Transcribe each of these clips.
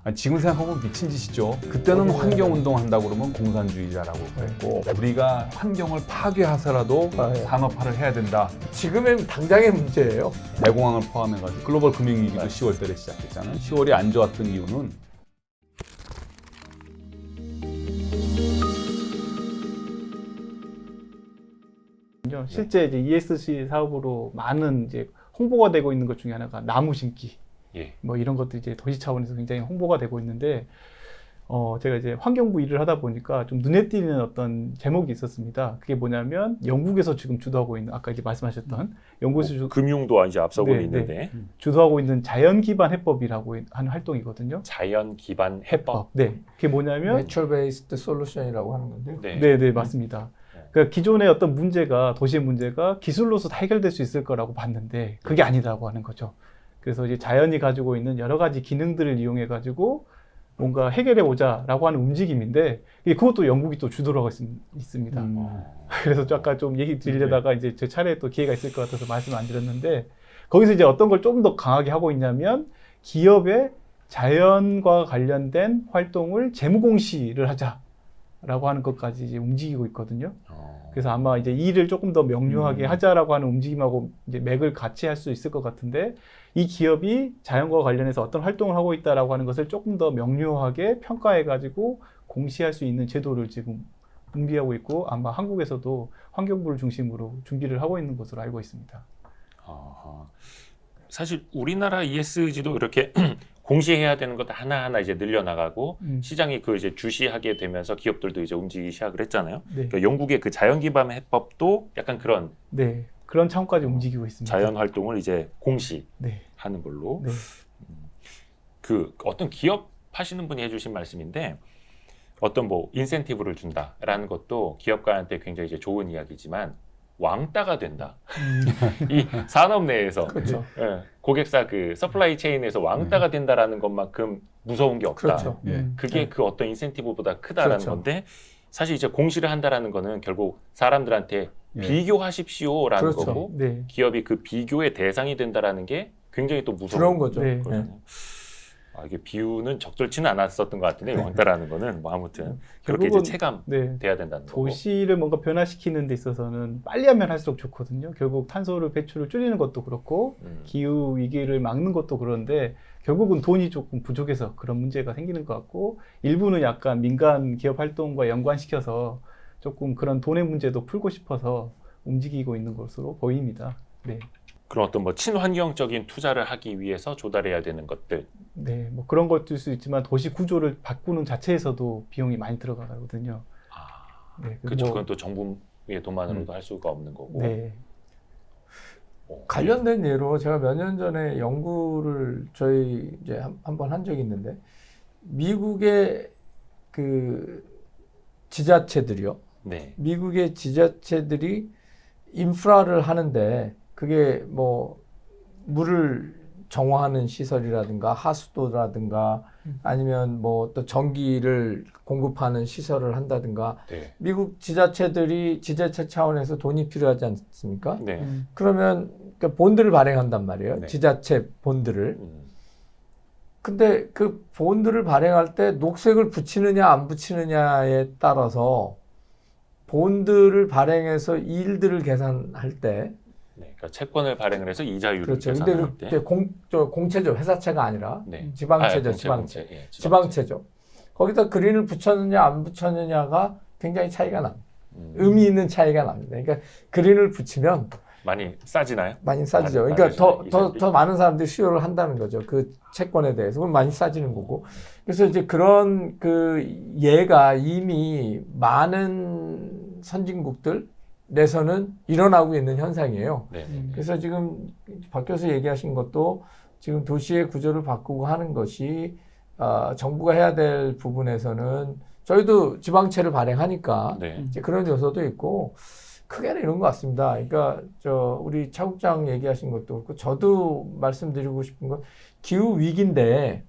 아니, 지금 생각하면 미친 짓이죠. 그때는 환경운동 한다고 그러면 공산주의자라고 그랬고 우리가 환경을 파괴해서라도 산업화를 해야 된다. 지금의 당장의 문제예요. 대공황을 포함해가지고 글로벌 금융위기도 10월 달에 시작했잖아요. 10월이 안 좋았던 이유는 실제 이제 ESG 사업으로 많은 이제 홍보가 되고 있는 것 중에 하나가 나무 심기. 예. 뭐 이런 것도 이제 도시 차원에서 굉장히 홍보가 되고 있는데, 제가 이제 환경부 일을 하다 보니까 좀 눈에 띄는 어떤 제목이 있었습니다. 그게 뭐냐면 영국에서 지금 주도하고 있는, 아까 이제 말씀하셨던 영국에서 금융도 이제 앞서고 네, 있는데 주도하고 있는 자연 기반 해법이라고 하는 활동이거든요. 자연 기반 해법. 네, 그게 뭐냐면 Nature Based Solution이라고 하는 건데요. 네, 맞습니다. 그러니까 기존의 어떤 문제가, 도시의 문제가 기술로서 다 해결될 수 있을 거라고 봤는데 그게 아니라고 하는 거죠. 그래서 이제 자연이 가지고 있는 여러 가지 기능들을 이용해 가지고 뭔가 해결해 보자라고 하는 움직임인데, 그것도 영국이 또 주도를 하고 있습니다. 그래서 아까 좀 얘기 드리려다가 이제 제 차례에 또 기회가 있을 것 같아서 말씀 안 드렸는데, 거기서 이제 어떤 걸 좀 더 강하게 하고 있냐면 기업의 자연과 관련된 활동을 재무 공시를 하자라고 하는 것까지 이제 움직이고 있거든요. 그래서 아마 이제 이 일을 조금 더 명료하게 하자라고 하는 움직임하고 이제 맥을 같이 할 수 있을 것 같은데, 이 기업이 자연과 관련해서 어떤 활동을 하고 있다라고 하는 것을 조금 더 명료하게 평가해가지고 공시할 수 있는 제도를 지금 준비하고 있고, 아마 한국에서도 환경부를 중심으로 준비를 하고 있는 것으로 알고 있습니다. 사실 우리나라 ESG도 이렇게 공시해야 되는 것도 하나하나 이제 늘려나가고 시장이 그 이제 주시하게 되면서 기업들도 이제 움직이기 시작을 했잖아요. 네. 그러니까 영국의 그 자연 기반 해법도 약간 그런 네, 그런 차원까지 움직이고 있습니다. 자연 활동을 이제 공시하는 네. 걸로. 네. 그 어떤 기업 하시는 분이 해주신 말씀인데, 어떤 뭐 인센티브를 준다라는 것도 기업가한테 굉장히 이제 좋은 이야기지만 왕따가 된다. 이 산업 내에서 그렇죠. 예, 고객사 그 서플라이 체인에서 왕따가 된다라는 것만큼 무서운 게 없다. 그렇죠. 그게 그 어떤 인센티브보다 크다라는 그렇죠. 건데, 사실 이제 공시를 한다라는 거는 결국 사람들한테 비교하십시오라는 그렇죠. 거고, 네. 기업이 그 비교의 대상이 된다라는 게 굉장히 또 무서운 그런 거죠. 네. 거잖아요. 이게 비유는 적절치는 않았었던 것 같은데 왕따라는 거는 뭐 아무튼 그렇게 이제 결국은 체감돼야 된다는 거고. 도시를 뭔가 변화시키는 데 있어서는 빨리 하면 할수록 좋거든요. 결국 탄소를 배출을 줄이는 것도 그렇고 기후 위기를 막는 것도 그런데, 결국은 돈이 조금 부족해서 그런 문제가 생기는 것 같고, 일부는 약간 민간 기업 활동과 연관시켜서 조금 그런 돈의 문제도 풀고 싶어서 움직이고 있는 것으로 보입니다. 네. 그런 어떤 뭐 친환경적인 투자를 하기 위해서 조달해야 되는 것들. 네, 뭐 그런 것일 수 있지만 도시 구조를 바꾸는 자체에서도 비용이 많이 들어가거든요. 네, 그렇죠. 뭐, 그건 또 정부의 돈만으로도 할 수가 없는 거고. 네. 관련된 예로 제가 몇 년 전에 연구를 저희 이제 한번 한 적이 있는데, 미국의 그 지자체들이요. 네. 미국의 지자체들이 인프라를 하는데, 그게 뭐 물을 정화하는 시설이라든가 하수도라든가 아니면 뭐 또 전기를 공급하는 시설을 한다든가, 네. 미국 지자체들이 지자체 차원에서 돈이 필요하지 않습니까? 네. 그러면 그러니까 본드를 발행한단 말이에요. 네. 지자체 본드를. 근데 그 본드를 발행할 때 녹색을 붙이느냐 안 붙이느냐에 따라서 본드를 발행해서 이일들을 계산할 때, 네. 그러니까 채권을 발행을 해서 이자율을 그렇죠. 계산할 근데 때. 공채죠. 회사채가 아니라 네. 지방채죠. 공채, 지방채. 공채. 예, 지방채죠. 거기다 그린을 붙였느냐 안 붙였느냐가 굉장히 차이가 납니다. 의미 있는 차이가 납니다. 그러니까 그린을 붙이면 많이 싸지나요? 많이 싸지죠. 많이 그러니까 싸지죠, 더 많은 사람들이 수요를 한다는 거죠. 그 채권에 대해서. 그럼 많이 싸지는 거고. 그래서 이제 그런 그 예가 이미 많은 선진국들 내서는 일어나고 있는 현상이에요. 네. 그래서 지금 박 교수 얘기하신 것도 지금 도시의 구조를 바꾸고 하는 것이 정부가 해야 될 부분에서는 저희도 지방채를 발행하니까 네. 이제 그런 요소도 있고, 크게는 이런 것 같습니다. 그러니까 우리 차 국장 얘기하신 것도 그렇고, 저도 말씀드리고 싶은 건 기후 위기인데,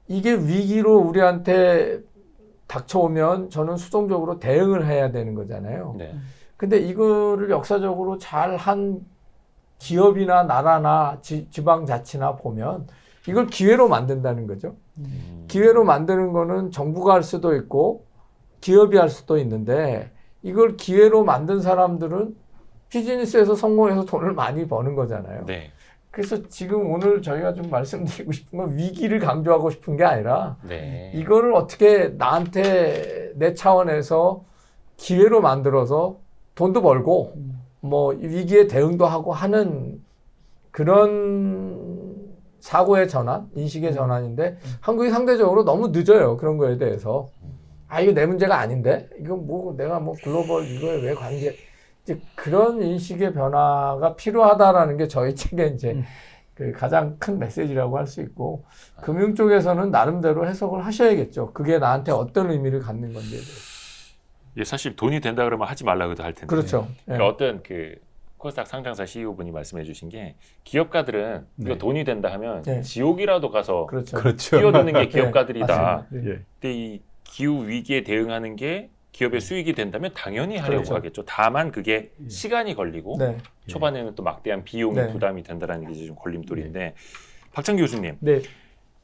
이게 위기로 우리한테 닥쳐오면 저는 수동적으로 대응을 해야 되는 거잖아요. 네. 근데 이거를 역사적으로 잘한 기업이나 나라나 지방자치나 보면 이걸 기회로 만든다는 거죠. 기회로 만드는 거는 정부가 할 수도 있고 기업이 할 수도 있는데 이걸 기회로 만든 사람들은 비즈니스에서 성공해서 돈을 많이 버는 거잖아요. 네. 그래서 지금 오늘 저희가 좀 말씀드리고 싶은 건 위기를 강조하고 싶은 게 아니라 네. 이거를 어떻게 나한테 내 차원에서 기회로 만들어서 돈도 벌고 뭐 위기에 대응도 하고 하는 그런 사고의 전환, 인식의 전환인데 한국이 상대적으로 너무 늦어요. 그런 거에 대해서. 아, 이거 내 문제가 아닌데? 이거 뭐 내가 뭐 글로벌 이거에 왜 관계 이제 그런 인식의 변화가 필요하다라는 게 저희 책의 이제 그 가장 큰 메시지라고 할 수 있고 금융 쪽에서는 나름대로 해석을 하셔야겠죠. 그게 나한테 어떤 의미를 갖는 건지에 대해서. 예, 사실 돈이 된다 그러면 하지 말라고도 할 텐데. 그렇죠. 그러니까 어떤 그 코스닥 상장사 CEO분이 말씀해주신 게 기업가들은 이거 돈이 된다 하면 네. 지옥이라도 가서 그렇죠. 그렇죠. 뛰어드는 게 기업가들이다. 맞습니다. 예. 근데 이 기후 위기에 대응하는 게 기업의 수익이 된다면 당연히 하려고 그렇죠. 하겠죠. 다만 그게 시간이 걸리고 네. 초반에는 또 막대한 비용이 네. 부담이 된다는 게 이제 좀 걸림돌인데 박찬 교수님 네.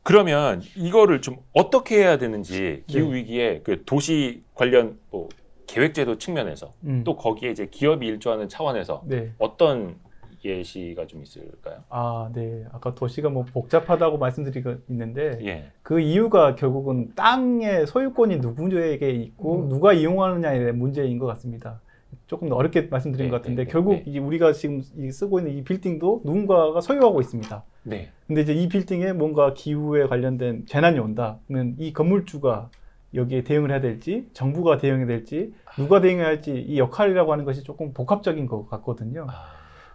그러면 이거를 좀 어떻게 해야 되는지 기후 위기에 그 도시 관련 뭐 계획제도 측면에서 또 거기에 이제 기업이 일조하는 차원에서 네. 어떤 예시가 좀 있을까요? 아, 네. 아까 도시가 뭐 복잡하다고 말씀드리고 있는데 예. 그 이유가 결국은 땅의 소유권이 누구에게 있고 누가 이용하느냐에 대한 문제인 것 같습니다. 조금 더 어렵게 말씀드린 네, 것 같은데 네, 결국 네. 이 우리가 지금 쓰고 있는 이 빌딩도 누군가가 소유하고 있습니다. 네. 근데 이제 이 빌딩에 뭔가 기후에 관련된 재난이 온다. 그러면 이 건물주가 여기에 대응을 해야 될지, 정부가 대응해야 될지, 누가 대응해야 할지 이 역할이라고 하는 것이 조금 복합적인 것 같거든요.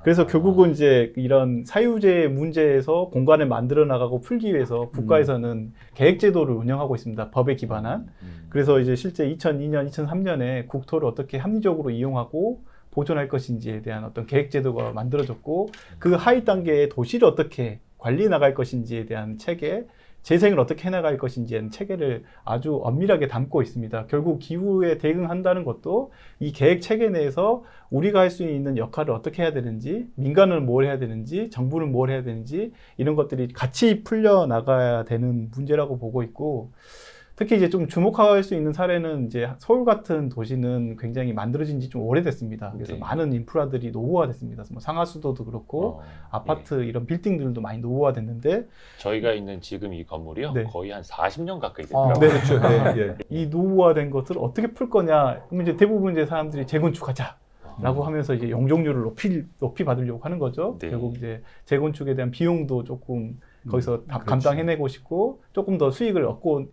그래서 결국은 이제 이런 사유재 문제에서 공간을 만들어 나가고 풀기 위해서 국가에서는 계획제도를 운영하고 있습니다. 법에 기반한. 그래서 이제 실제 2002년, 2003년에 국토를 어떻게 합리적으로 이용하고 보존할 것인지에 대한 어떤 계획제도가 만들어졌고 그 하위 단계의 도시를 어떻게 관리해 나갈 것인지에 대한 체계, 재생을 어떻게 해나갈 것인지의 체계를 아주 엄밀하게 담고 있습니다. 결국 기후에 대응한다는 것도 이 계획 체계 내에서 우리가 할 수 있는 역할을 어떻게 해야 되는지, 민간은 뭘 해야 되는지, 정부는 뭘 해야 되는지 이런 것들이 같이 풀려 나가야 되는 문제라고 보고 있고 특히 이제 좀 주목할 수 있는 사례는 이제 서울 같은 도시는 굉장히 만들어진 지 좀 오래됐습니다. 그래서 네. 많은 인프라들이 노후화됐습니다. 뭐 상하수도도 그렇고 아파트 이런 빌딩들도 많이 노후화됐는데 저희가 있는 지금 이 건물이요 네. 거의 한 40년 가까이 아, 됐더라고요. 네. 그렇죠. 네, 예. 이 노후화된 것을 어떻게 풀 거냐? 그러면 이제 대부분 이제 사람들이 재건축하자라고 하면서 이제 용적률을 높이 받으려고 하는 거죠. 네. 결국 이제 재건축에 대한 비용도 조금 거기서 그렇죠. 감당해내고 싶고 조금 더 수익을 얻고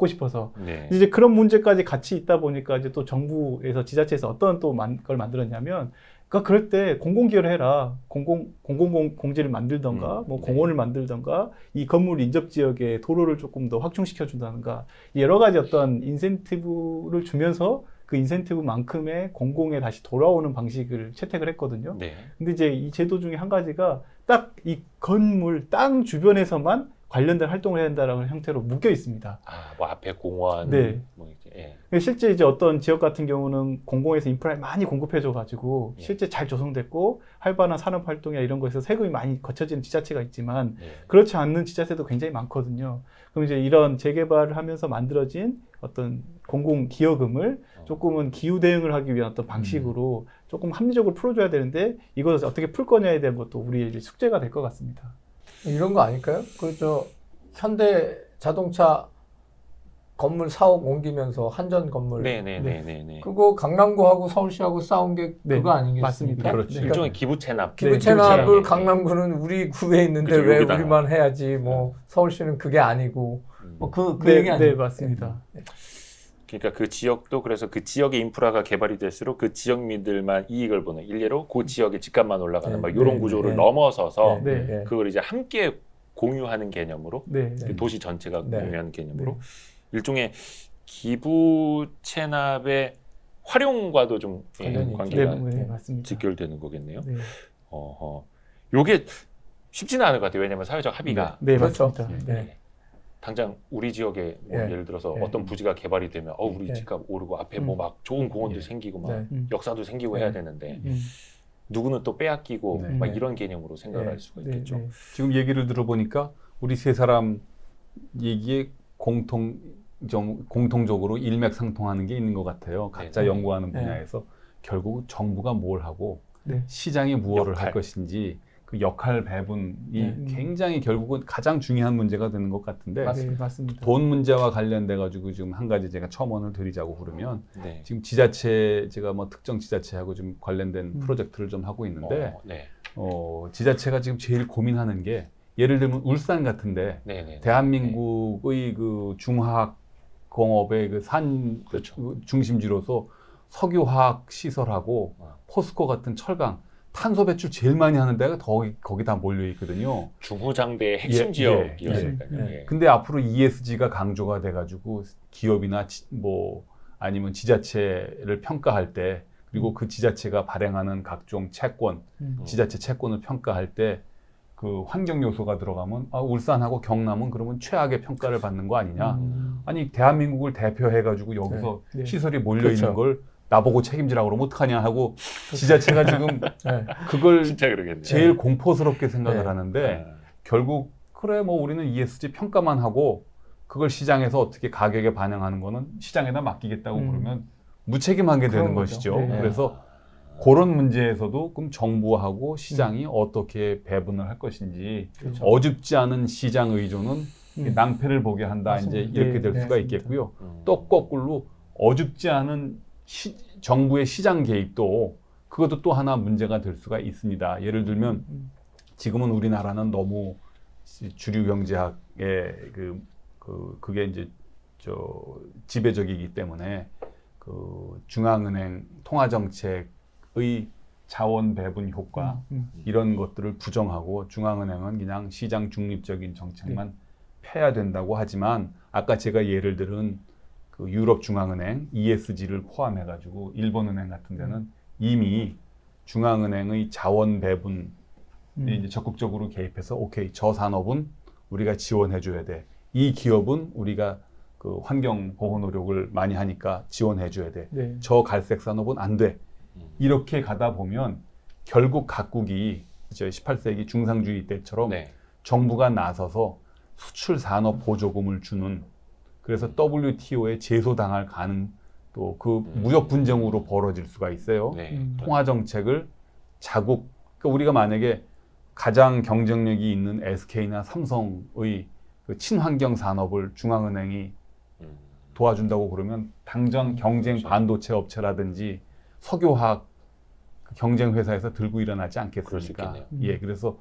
싶어서 네. 이제 그런 문제까지 같이 있다 보니까 이제 또 정부에서 지자체에서 어떤 또 걸 만들었냐면 그러니까 그럴 때 공공기여를 해라. 공공공지를 만들던가 뭐 네. 공원을 만들던가 이 건물 인접 지역에 도로를 조금 더 확충시켜 준다든가 여러 가지 어떤 인센티브를 주면서 그 인센티브만큼의 공공에 다시 돌아오는 방식을 채택을 했거든요. 네. 근데 이제 이 제도 중에 한 가지가 딱 이 건물 땅 주변에서만 관련된 활동을 해야 된다는 형태로 묶여 있습니다. 아, 뭐 앞에 공원, 네. 뭐 이렇게. 예. 실제 이제 어떤 지역 같은 경우는 공공에서 인프라를 많이 공급해줘가지고 예. 실제 잘 조성됐고 활발한 산업 활동이나 이런 거에서 세금이 많이 거쳐지는 지자체가 있지만 예. 그렇지 않는 지자체도 굉장히 많거든요. 그럼 이제 이런 재개발을 하면서 만들어진 어떤 공공 기여금을 조금은 기후 대응을 하기 위한 어떤 방식으로 조금 합리적으로 풀어줘야 되는데 이것을 어떻게 풀 거냐에 대한 것도 우리의 이제 숙제가 될 것 같습니다. 이런 거 아닐까요? 현대 자동차 건물 4억 옮기면서 한전 건물. 네네네네. 그거 강남구하고 서울시하고 싸운 게 네, 그거 아니겠습니까? 맞습니다. 그렇죠. 일종의 기부 체납. 기부 네, 체납을 기부 체납. 강남구는 우리 구에 있는데 그죠, 왜 여기다가. 우리만 해야지? 뭐 서울시는 그게 아니고 뭐 그 네, 얘기 아니에요? 네, 맞습니다. 그러니까 그 지역도 그래서 그 지역의 인프라가 개발이 될수록 그 지역민들만 이익을 보는 일례로 그 지역의 집값만 올라가는 네, 막 이런 네, 구조를 네. 넘어서서 네. 네. 그걸 이제 함께 공유하는 개념으로 네, 그 도시 전체가 네. 공유하는 개념으로 네. 일종의 기부 체납의 활용과도 좀 관련이 있죠. 네, 관계가 네, 맞습니다. 직결되는 거겠네요. 네, 요게 쉽지는 않을 것 같아요. 왜냐하면 사회적 합의가 네, 그렇죠. 맞습니다. 네. 당장 우리 지역에 뭐 예. 예를 들어서 예. 어떤 부지가 개발이 되면 우리 예. 집값 오르고 앞에 뭐 막 좋은 공원도 예. 생기고 막 네. 역사도 생기고 네. 해야 되는데 음. 누구는 또 빼앗기고 네. 막 네. 이런 개념으로 생각을 네. 할 수가 네, 있겠죠. 네. 지금 얘기를 들어보니까 우리 세 사람 얘기에 공통적으로 일맥상통하는 게 있는 것 같아요. 각자 네. 연구하는 네. 분야에서 결국 정부가 뭘 하고 네. 시장이 무엇을 역할. 할 것인지 그 역할 배분이 네. 굉장히 결국은 가장 중요한 문제가 되는 것 같은데 네, 맞습니다. 돈 문제와 관련돼 가지고 지금 한 가지 제가 첨언을 드리자고 그러면 네. 지금 지자체 제가 뭐 특정 지자체하고 좀 관련된 프로젝트를 좀 하고 있는데 네. 지자체가 지금 제일 고민하는 게 예를 들면 울산 같은데 네. 네. 대한민국의 그 중화학 공업의 그 산 그렇죠. 중심지로서 석유화학 시설하고 포스코 같은 철강 탄소 배출 제일 많이 하는 데가 거기 다 몰려 있거든요. 중후장대의 핵심 예, 지역이었으니까요. 예, 예. 근데 앞으로 ESG가 강조가 돼가지고 기업이나 뭐 아니면 지자체를 평가할 때 그리고 그 지자체가 발행하는 각종 채권, 지자체 채권을 평가할 때 그 환경 요소가 들어가면 울산하고 경남은 그러면 최악의 평가를 받는 거 아니냐? 아니 대한민국을 대표해가지고 여기서 네. 시설이 몰려 그렇죠. 있는 걸 나보고 책임지라고 그러면 어떡하냐 하고 지자체가 지금 네. 그걸 진짜 그러겠네요. 제일 공포스럽게 생각을 네. 하는데 결국 그래 뭐 우리는 ESG 평가만 하고 그걸 시장에서 어떻게 가격에 반영하는 거는 시장에다 맡기겠다고 그러면 무책임하게 되는 그런 거죠. 것이죠. 네. 그래서 그런 문제에서도 그럼 정부하고 시장이 어떻게 배분을 할 것인지 그렇죠. 어줍지 않은 시장 의존은 낭패를 보게 한다 맞습니다. 이제 이렇게 네, 될 네, 수가 맞습니다. 있겠고요. 또 거꾸로 어줍지 않은 정부의 시장 개입도 그것도 또 하나 문제가 될 수가 있습니다. 예를 들면 지금은 우리나라는 너무 주류 경제학의 그게 이제 지배적이기 때문에 그 중앙은행 통화 정책의 자원 배분 효과 이런 것들을 부정하고 중앙은행은 그냥 시장 중립적인 정책만 펴야 된다고 하지만 아까 제가 예를 들은 그 유럽 중앙은행 ESG를 포함해 가지고 일본은행 같은 데는 이미 중앙은행의 자원 배분에 이제 적극적으로 개입해서 오케이 저 산업은 우리가 지원해 줘야 돼. 이 기업은 우리가 그 환경 보호 노력을 많이 하니까 지원해 줘야 돼. 네. 저 갈색 산업은 안 돼. 이렇게 가다 보면 결국 각국이 이제 18세기 중상주의 때처럼 네. 정부가 나서서 수출 산업 보조금을 주는 그래서 WTO에 제소당할 가능 또 그 무역 분쟁으로 벌어질 수가 있어요. 네. 통화 정책을 자국 그러니까 우리가 만약에 가장 경쟁력이 있는 SK나 삼성의 그 친환경 산업을 중앙은행이 도와준다고 그러면 당장 경쟁 그렇죠. 반도체 업체라든지 석유화학 경쟁 회사에서 들고 일어나지 그럴 수 않겠습니까? 있겠네요. 예, 그래서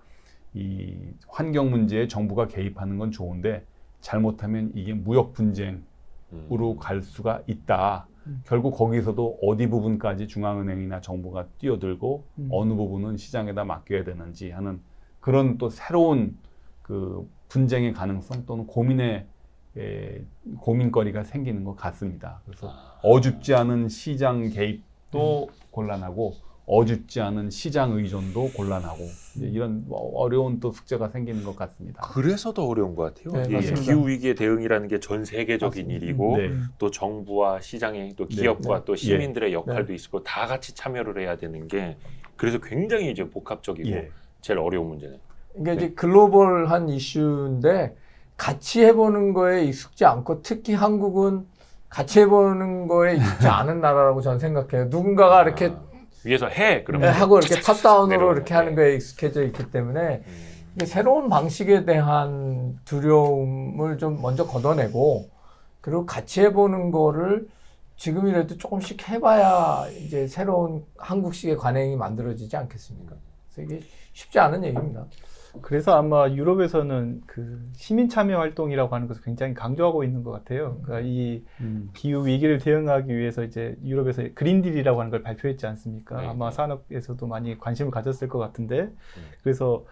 이 환경 문제에 정부가 개입하는 건 좋은데 잘못하면 이게 무역 분쟁으로 갈 수가 있다. 결국 거기서도 어디 부분까지 중앙은행이나 정부가 뛰어들고 어느 부분은 시장에다 맡겨야 되는지 하는 그런 또 새로운 그 분쟁의 가능성 또는 고민거리가 생기는 것 같습니다. 그래서 어줍지 않은 시장 개입도 곤란하고 어줍지 않은 시장 의존도 곤란하고 이제 이런 어려운 또 숙제가 생기는 것 같습니다. 그래서 더 어려운 것 같아요. 네, 이 맞습니다. 기후 위기에 대응이라는 게 전 세계적인 맞습니다. 일이고 네. 또 정부와 시장의 또 기업과 네. 또 시민들의 역할도 있고 다 같이 참여를 해야 되는 게 그래서 굉장히 이제 복합적이고 예. 제일 어려운 문제네요. 그러니까 이제 글로벌한 이슈인데 같이 해보는 거에 익숙지 않고 특히 한국은 같이 해보는 거에 익숙지 않은 나라라고 저는 생각해요. 누군가가 이렇게 위에서 해 그러면 하고 이렇게 탑다운으로 내려오는 이렇게 하는 거에 익숙해져 있기 때문에 이게 새로운 방식에 대한 두려움을 좀 먼저 걷어내고 그리고 같이 해보는 거를 지금이라도 조금씩 해봐야 이제 새로운 한국식의 관행이 만들어지지 않겠습니까? 그래서 이게 쉽지 않은 얘기입니다. 그래서 아마 유럽에서는 그 시민 참여 활동이라고 하는 것을 굉장히 강조하고 있는 것 같아요. 그러니까 이 기후 위기를 대응하기 위해서 이제 유럽에서 그린딜이라고 하는 걸 발표했지 않습니까? 네. 아마 산업에서도 많이 관심을 가졌을 것 같은데 그래서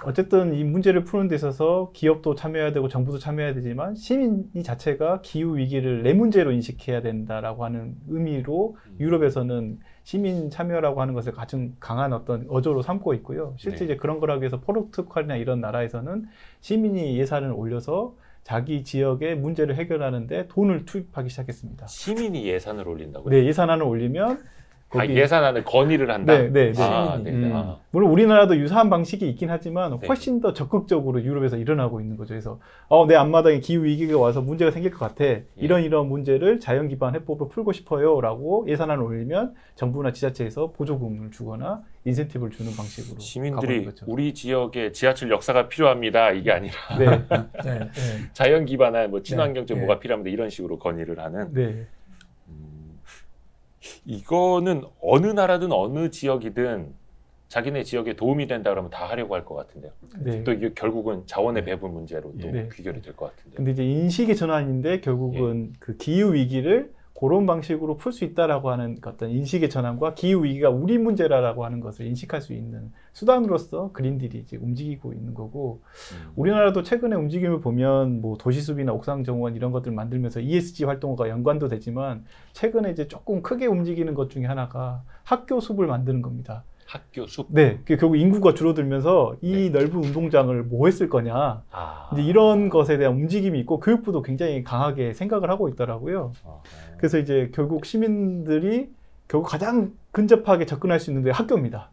어쨌든 이 문제를 푸는 데 있어서 기업도 참여해야 되고 정부도 참여해야 되지만 시민이 자체가 기후 위기를 내 문제로 인식해야 된다라고 하는 의미로 유럽에서는 시민 참여라고 하는 것을 가장 강한 어떤 어조로 삼고 있고요. 실제 네. 이제 그런 거라고 해서 포르투갈이나 이런 나라에서는 시민이 예산을 올려서 자기 지역의 문제를 해결하는데 돈을 투입하기 시작했습니다. 시민이 예산을 올린다고요? 네, 예산안을 올리면 아, 예산안을 건의를 한다. 네, 네, 네. 아, 시민이. 네. 아. 물론 우리나라도 유사한 방식이 있긴 하지만 네. 훨씬 더 적극적으로 유럽에서 일어나고 있는 거죠. 그래서 내 앞마당에 기후 위기가 와서 문제가 생길 것 같아. 이런 문제를 자연 기반 해법으로 풀고 싶어요라고 예산안을 올리면 정부나 지자체에서 보조금을 주거나 인센티브를 주는 방식으로 가고 있는 시민들이 거죠. 우리 지역에 지하철 역사가 필요합니다. 이게 아니라 네, 네, 네. 자연 기반한 뭐 친환경적 네. 뭐가 필요합니다. 이런 식으로 건의를 하는. 네. 이거는 어느 나라든 어느 지역이든 자기네 지역에 도움이 된다 그러면 다 하려고 할 것 같은데요. 네. 또 이게 결국은 자원의 배분 문제로 또 네. 귀결이 될 것 같은데요. 근데 이제 인식의 전환인데 결국은 그 기후 위기를 그런 방식으로 풀 수 있다라고 하는 어떤 인식의 전환과 기후 위기가 우리 문제라고 하는 것을 인식할 수 있는 수단으로서 그린딜이 이제 움직이고 있는 거고, 우리나라도 최근에 움직임을 보면 뭐 도시숲이나 옥상 정원 이런 것들 만들면서 ESG 활동과 연관도 되지만 최근에 이제 조금 크게 움직이는 것 중에 하나가 학교 숲을 만드는 겁니다. 학교 숲. 네, 결국 인구가 줄어들면서 이 네. 넓은 운동장을 뭐 했을 거냐. 아. 이제 이런 것에 대한 움직임이 있고 교육부도 굉장히 강하게 생각을 하고 있더라고요. 그래서 이제 결국 시민들이 결국 가장 근접하게 접근할 수 있는 게 학교입니다.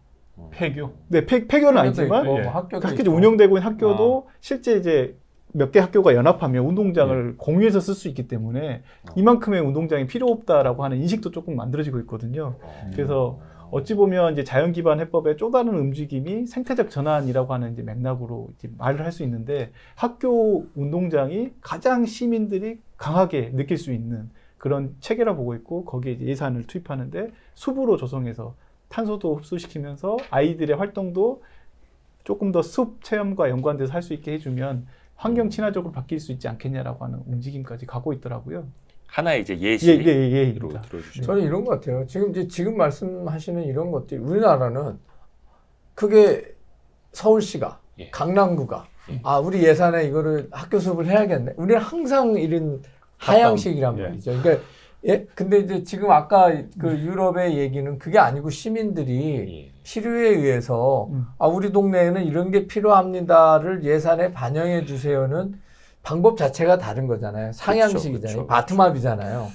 폐교. 네, 폐교는 아니지만 있고, 예. 학교도 학교 있고. 운영되고 있는 학교도 실제 이제 몇 개 학교가 연합하면 운동장을 공유해서 쓸 수 있기 때문에 이만큼의 운동장이 필요 없다라고 하는 인식도 조금 만들어지고 있거든요. 그래서 어찌 보면 이제 자연 기반 해법의 또 다른 움직임이 생태적 전환이라고 하는 이제 맥락으로 이제 말을 할 수 있는데, 학교 운동장이 가장 시민들이 강하게 느낄 수 있는 그런 체계라 보고 있고, 거기에 이제 예산을 투입하는데 숲으로 조성해서 탄소도 흡수시키면서 아이들의 활동도 조금 더 숲 체험과 연관돼서 할 수 있게 해주면 환경 친화적으로 바뀔 수 있지 않겠냐라고 하는 움직임까지 가고 있더라고요. 하나의 이제 예시로 예입니다. 들어주시죠. 저는 이런 것 같아요. 지금 말씀하시는 이런 것들이 우리나라는 크게 서울시가 예. 강남구가 예. 우리 예산에 이거를 학교 수업을 해야겠네. 우리는 항상 이런 하향식이란 예. 말이죠. 그러니까 근데 이제 지금 아까 그 유럽의 얘기는 그게 아니고 시민들이 예. 필요에 의해서 우리 동네에는 이런 게 필요합니다를 예산에 반영해 주세요는 방법 자체가 다른 거잖아요. 상향식이잖아요. 그쵸. 바텀업이잖아요.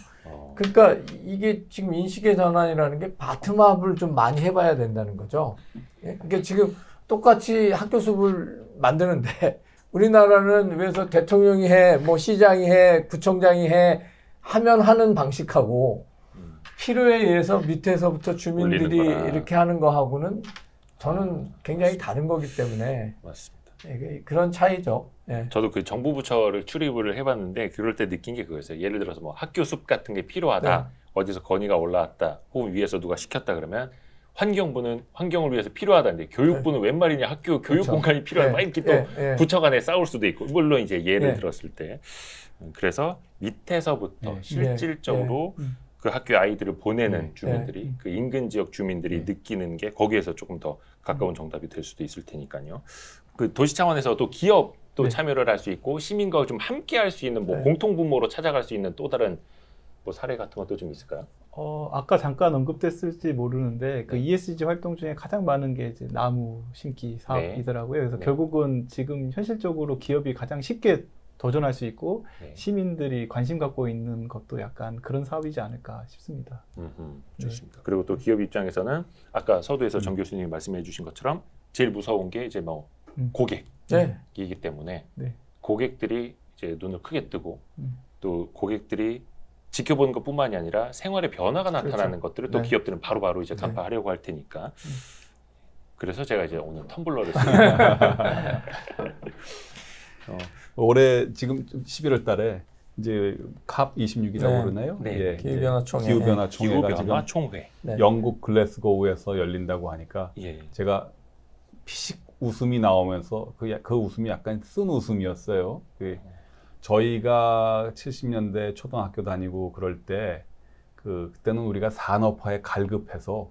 그러니까 이게 지금 인식의 전환이라는 게 바텀업을 좀 많이 해봐야 된다는 거죠. 예? 그러니까 지금 똑같이 학교 수업을 만드는데 우리나라는 그래서 대통령이 해, 뭐 시장이 해, 구청장이 해 하면 하는 방식하고 필요에 의해서 밑에서부터 주민들이 올리는 거나. 이렇게 하는 거하고는 저는 굉장히 다른 거기 때문에 맞습니다. 그런 차이죠. 예. 저도 그 정부 부처를 출입을 해봤는데 그럴 때 느낀 게 그거였어요. 예를 들어서 뭐 학교 숲 같은 게 필요하다. 어디서 건의가 올라왔다. 혹은 위에서 누가 시켰다 그러면 환경부는 환경을 위해서 필요하다는데 교육부는 웬 말이냐 학교 교육 그렇죠. 공간이 필요하다. 막 이렇게 또 부처 간에 싸울 수도 있고 물론 이제 예를 들었을 때 그래서 밑에서부터 예. 실질적으로 그 학교 아이들을 보내는 주민들이 그 인근 지역 주민들이 느끼는 게 거기에서 조금 더 가까운 정답이 될 수도 있을 테니까요. 그 도시 차원에서 또 기업도 참여를 할 수 있고 시민과 좀 함께 할 수 있는 뭐 공통 분모로 찾아갈 수 있는 또 다른 뭐 사례 같은 것도 좀 있을까요? 아까 잠깐 언급됐을지 모르는데 그 ESG 활동 중에 가장 많은 게 이제 나무 심기 사업이더라고요. 그래서 결국은 지금 현실적으로 기업이 가장 쉽게 도전할 수 있고 시민들이 관심 갖고 있는 것도 약간 그런 사업이지 않을까 싶습니다. 좋습니다. 그리고 또 기업 입장에서는 아까 서두에서 정 교수님이 말씀해 주신 것처럼 제일 무서운 게 이제 뭐 고객이기 때문에 고객들이 이제 눈을 크게 뜨고 또 고객들이 지켜보는 것뿐만이 아니라 생활의 변화가 나타나는 것들을 또 기업들은 바로바로 이제 간파하려고 할 테니까 그래서 제가 이제 오늘 텀블러를 쓰는 올해 지금 11월 달에 이제 캅 26이라고 그러나요? 네. 기후변화 총회가 지금 총회. 영국 글래스고우에서 열린다고 하니까 제가 피식 웃음이 나오면서 그 웃음이 약간 쓴 웃음이었어요. 저희가 70년대 초등학교 다니고 그럴 때 그때는 우리가 산업화에 갈급해서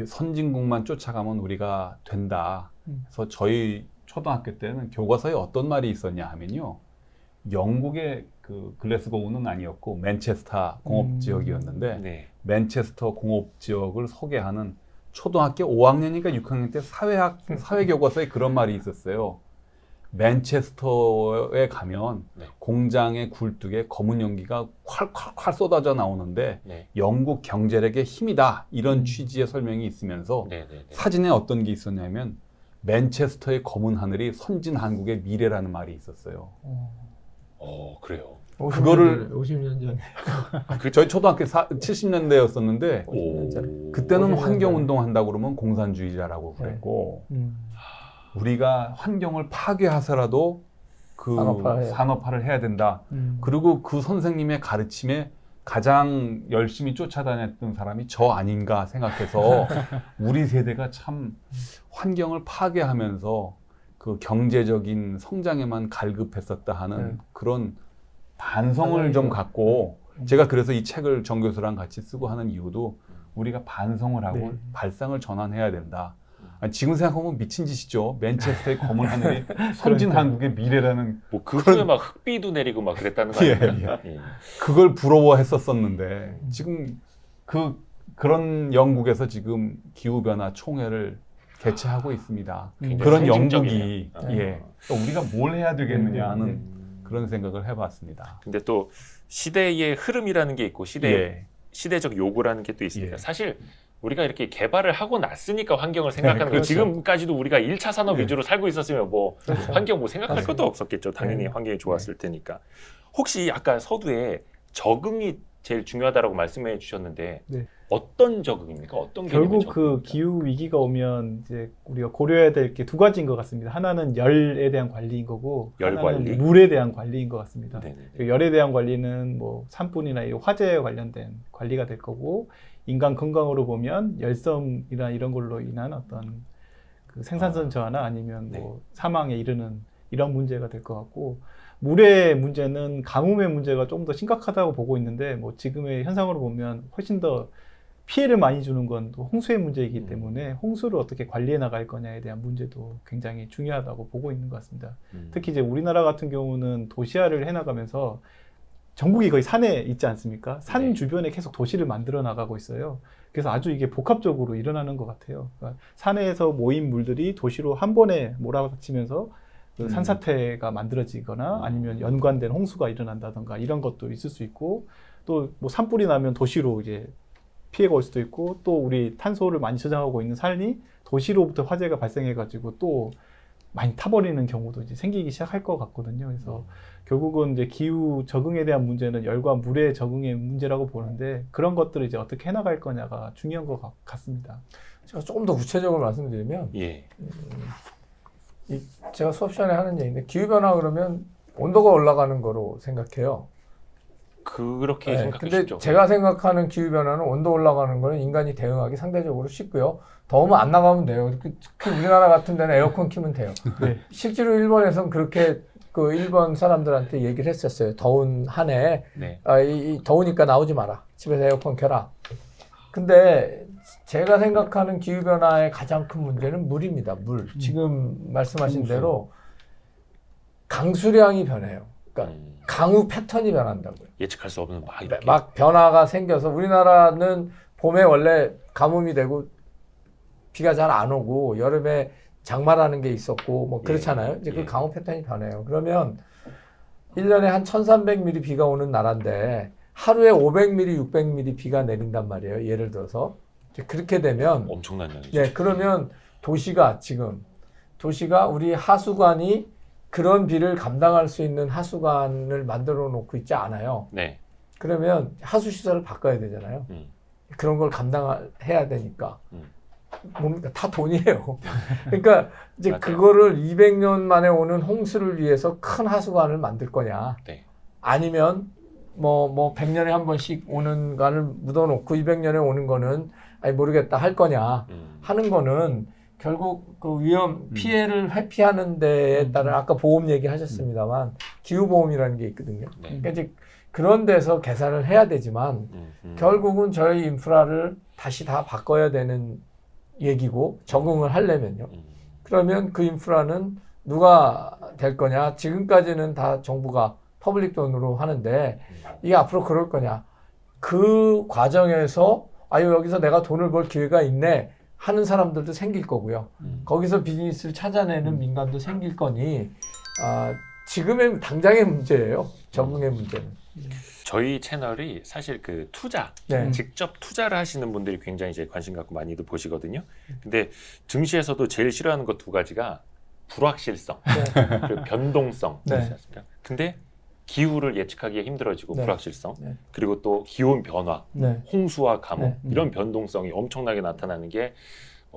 선진국만 쫓아가면 우리가 된다. 그래서 저희 초등학교 때는 교과서에 어떤 말이 있었냐 하면요. 영국의 그 글래스고우는 아니었고 맨체스터 공업지역이었는데 맨체스터 공업지역을 소개하는 초등학교 5학년인가 6학년 때 사회교과서에 그런 말이 있었어요. 맨체스터에 가면 네. 공장의 굴뚝에 검은 연기가 콸콸콸 쏟아져 나오는데 네. 영국 경제력의 힘이다 이런 취지의 설명이 있으면서 네. 네. 네. 사진에 어떤 게 있었냐면 맨체스터의 검은 하늘이 선진 한국의 미래라는 말이 있었어요. 그래요. 그거를 50년 전에. 저희 초등학교 70년대였었는데 오. 그때는 50년 환경 운동 한다고 그러면 공산주의자라고 그랬고 우리가 환경을 파괴하서라도 그 산업화를 해야 된다. 그리고 그 선생님의 가르침에 가장 열심히 쫓아다녔던 사람이 저 아닌가 생각해서 우리 세대가 참 환경을 파괴하면서 그 경제적인 성장에만 갈급했었다 하는 그런 반성을 좀 갖고 제가 그래서 이 책을 정 교수랑 같이 쓰고 하는 이유도 우리가 반성을 하고 발상을 전환해야 된다. 아니, 지금 생각하면 미친 짓이죠. 맨체스터의 검은 하늘이 선진 한국의 미래라는 뭐 그 후에 막 흑비도 내리고 막 그랬다는 거 아닙니까? 예. 그걸 부러워했었었는데 지금 그런 영국에서 지금 기후변화 총회를 개최하고 있습니다. 그런 영국이 우리가 뭘 해야 되겠느냐 하는 그런 생각을 해봤습니다. 근데 또 시대의 흐름이라는 게 있고 시대적 요구라는 게 또 있습니다. 사실 우리가 이렇게 개발을 하고 났으니까 환경을 생각하는 거예요. 지금까지도 우리가 1차 산업 위주로 살고 있었으면 뭐 환경 뭐 생각할 것도 없었겠죠. 당연히 환경이 좋았을 테니까. 혹시 아까 서두에 적응이 제일 중요하다라고 말씀해 주셨는데 어떤 적응입니까? 어떤 결국 그 적응입니까? 기후 위기가 오면 이제 우리가 고려해야 될 게 두 가지인 것 같습니다. 하나는 열에 대한 관리인 거고, 열 하나는 관리? 물에 대한 관리인 것 같습니다. 네네네. 그 열에 대한 관리는 뭐 산불이나 이 화재에 관련된 관리가 될 거고, 인간 건강으로 보면 열섬이나 이런 걸로 인한 어떤 그 생산성 저하나 아니면 뭐 사망에 이르는 이런 문제가 될 것 같고, 물의 문제는 가뭄의 문제가 조금 더 심각하다고 보고 있는데, 뭐 지금의 현상으로 보면 훨씬 더 피해를 많이 주는 건 또 홍수의 문제이기 때문에 홍수를 어떻게 관리해 나갈 거냐에 대한 문제도 굉장히 중요하다고 보고 있는 것 같습니다. 특히 이제 우리나라 같은 경우는 도시화를 해나가면서 전국이 거의 산에 있지 않습니까? 산 주변에 계속 도시를 만들어 나가고 있어요. 그래서 아주 이게 복합적으로 일어나는 것 같아요. 그러니까 산에서 모인 물들이 도시로 한 번에 몰아닥치면서 그 산사태가 만들어지거나 아니면 연관된 홍수가 일어난다던가 이런 것도 있을 수 있고, 또 뭐 산불이 나면 도시로 이제 피해가 올 수도 있고, 또 우리 탄소를 많이 저장하고 있는 산이 도시로부터 화재가 발생해가지고 또 많이 타버리는 경우도 이제 생기기 시작할 것 같거든요. 그래서 결국은 이제 기후 적응에 대한 문제는 열과 물의 적응의 문제라고 보는데, 그런 것들을 이제 어떻게 해나갈 거냐가 중요한 것 같습니다. 제가 조금 더 구체적으로 말씀드리면, 제가 수업 시간에 하는 얘기인데, 기후변화 그러면 온도가 올라가는 거로 생각해요. 그렇게 생각하시죠. 근데 제가 생각하는 기후변화는 온도 올라가는 거는 인간이 대응하기 상대적으로 쉽고요. 더우면 안 나가면 돼요. 특히 우리나라 같은 데는 에어컨 키면 돼요. 실제로 일본에서는 그렇게 그 일본 사람들한테 얘기를 했었어요. 더운 한 해, 더우니까 나오지 마라. 집에서 에어컨 켜라. 근데 제가 생각하는 기후변화의 가장 큰 문제는 물입니다. 물. 지금 말씀하신 대로 강수량이 변해요. 그러니까 강우 패턴이 변한다고요. 예측할 수 없는 막 이렇게 막 변화가 생겨서, 우리나라는 봄에 원래 가뭄이 되고 비가 잘 안 오고 여름에 장마라는 게 있었고 뭐 그렇잖아요. 이제 그 강우 패턴이 변해요. 그러면 1년에 한 1300mm 비가 오는 나라인데 하루에 500mm, 600mm 비가 내린단 말이에요. 예를 들어서. 이제 그렇게 되면 엄청난 양이죠. 그러면 도시가 우리 하수관이 그런 비를 감당할 수 있는 하수관을 만들어 놓고 있지 않아요. 그러면 하수시설을 바꿔야 되잖아요. 그런 걸 감당해야 되니까. 뭡니까? 다 돈이에요. 그러니까 이제 그거를 200년 만에 오는 홍수를 위해서 큰 하수관을 만들 거냐. 아니면 뭐 100년에 한 번씩 오는 간을 묻어놓고 200년에 오는 거는 아니 모르겠다 할 거냐 하는 거는 결국 그 위험 피해를 회피하는 데에 따른 아까 보험 얘기 하셨습니다만 기후보험이라는 게 있거든요. 그러니까 이제 그런 데서 계산을 해야 되지만 결국은 저희 인프라를 다시 다 바꿔야 되는 얘기고, 적응을 하려면요. 그러면 그 인프라는 누가 될 거냐. 지금까지는 다 정부가 퍼블릭 돈으로 하는데 이게 앞으로 그럴 거냐. 그 과정에서 여기서 내가 돈을 벌 기회가 있네 하는 사람들도 생길 거고요. 거기서 비즈니스를 찾아내는 민간도 생길 거니 지금의 당장의 문제예요. 적응의 문제는. 저희 채널이 사실 그 투자, 네. 직접 투자를 하시는 분들이 굉장히 이제 관심 갖고 많이들 보시거든요. 근데 증시에서도 제일 싫어하는 것 두 가지가 불확실성, 네. 그리고 변동성. 네. 그렇지 않습니까? 근데 기후를 예측하기가 힘들어지고 네. 불확실성, 네. 그리고 또 기온 변화, 네. 홍수와 가뭄 네. 이런 변동성이 엄청나게 나타나는 게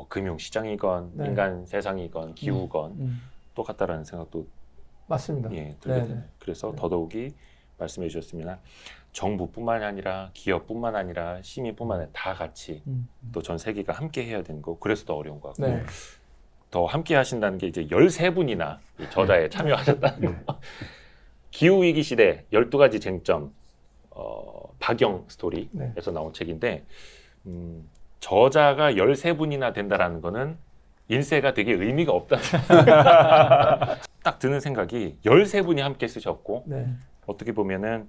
금융시장이건 네. 인간 세상이건 기후건 음. 똑같다라는 생각도 맞습니다. 들게 네, 되네요. 네. 그래서 네. 더더욱이 말씀해 주셨습니다. 정부뿐만 아니라 기업뿐만 아니라 시민뿐만 아니라 다 같이 또 전 세계가 함께 해야 되는 거 그래서 더 어려운 것 같고 네. 더 함께 하신다는 게 이제 13분이나 이 저자에 참여하셨다는 거. 기후위기 시대 12가지 쟁점 박영 스토리에서 네. 나온 책인데 저자가 13분이나 된다라는 거는 인쇄가 되게 의미가 없다. 딱 드는 생각이 13분이 함께 쓰셨고 네. 어떻게 보면은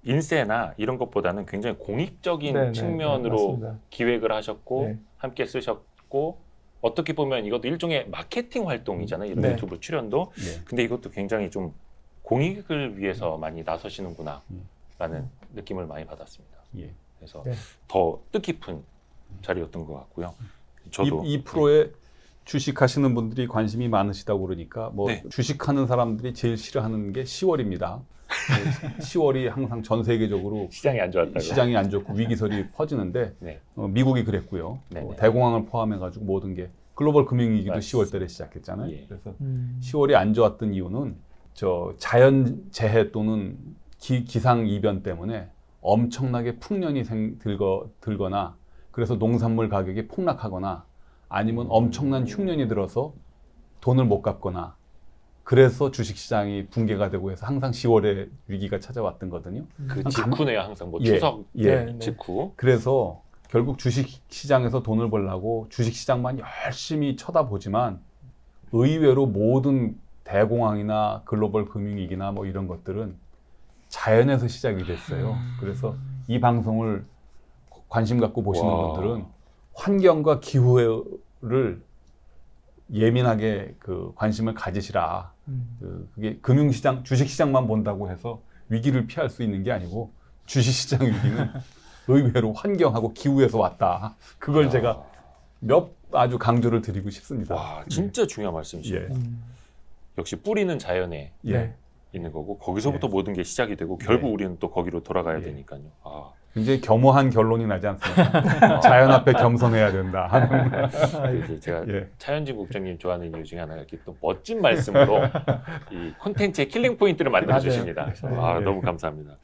인쇄나 이런 것보다는 굉장히 공익적인 네, 네, 측면으로 네, 맞습니다. 기획을 하셨고 네. 함께 쓰셨고 어떻게 보면 이것도 일종의 마케팅 활동이잖아요. 이런 네. 유튜브 출연도. 예. 근데 이것도 굉장히 좀 공익을 위해서 많이 나서시는구나 라는 느낌을 많이 받았습니다. 예. 그래서 네. 더 뜻깊은 자리였던 것 같고요. 저도 이 프로에 주식하시는 분들이 관심이 많으시다고 그러니까 뭐 네. 주식하는 사람들이 제일 싫어하는 게 10월입니다. 10월이 항상 전 세계적으로 시장이 안 좋았다고. 시장이 안 좋고 위기설이 퍼지는데 네. 미국이 그랬고요. 네네. 대공황을 포함해가지고 모든 게 글로벌 금융위기도 맞습니다. 10월 달에 시작했잖아요. 예. 그래서 음. 10월이 안 좋았던 이유는 저 자연 재해 또는 기상 이변 때문에 엄청나게 풍년이 들거나 그래서 농산물 가격이 폭락하거나 아니면 엄청난 흉년이 들어서 돈을 못 갚거나 그래서 주식시장이 붕괴가 되고 해서 항상 10월에 위기가 찾아왔던 거거든요. 그 직후네요. 항상 뭐 예, 추석 예. 네. 직후. 그래서 결국 주식시장에서 돈을 벌려고 주식시장만 열심히 쳐다보지만 의외로 모든 대공황이나 글로벌 금융위기나 뭐 이런 것들은 자연에서 시작이 됐어요. 그래서 이 방송을 관심 갖고 보시는 와. 분들은 환경과 기후를 예민하게 그 관심을 가지시라. 그게 금융시장, 주식시장만 본다고 해서 위기를 피할 수 있는 게 아니고 주식시장 위기는 의외로 환경하고 기후에서 왔다. 그걸 제가 아주 강조를 드리고 싶습니다. 와, 진짜 중요한 말씀이시네요. 예. 역시 뿌리는 자연에 예. 네. 있는 거고 거기서부터 모든 게 시작이 되고 결국 예. 우리는 또 거기로 돌아가야 예. 되니까요. 아, 굉장히 겸허한 결론이 나지 않습니까? 자연 앞에 겸손해야 된다. 이제 제가 예. 차현진 국장님 좋아하는 이유 중에 하나가 이렇게 또 멋진 말씀으로 이 콘텐츠의 킬링 포인트를 만들어 주십니다. 그래서 아, 예. 너무 감사합니다.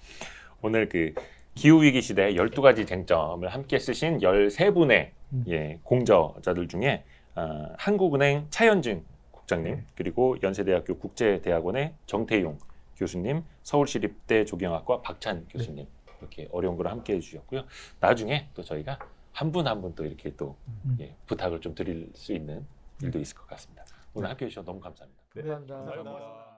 오늘 그 기후위기 시대 12가지 쟁점을 함께 쓰신 13분의 예, 공저자들 중에 한국은행 차현진 국장님, 그리고 연세대학교 국제대학원의 정태용 교수님, 서울시립대 조경학과 박찬 교수님 이렇게 어려운 걸 함께 해주셨고요. 나중에 또 저희가 한 분 한 분 또 이렇게 또 예, 부탁을 좀 드릴 수 있는 일도 있을 것 같습니다. 오늘 함께 해주셔서 너무 감사합니다. 네. 감사합니다. 감사합니다.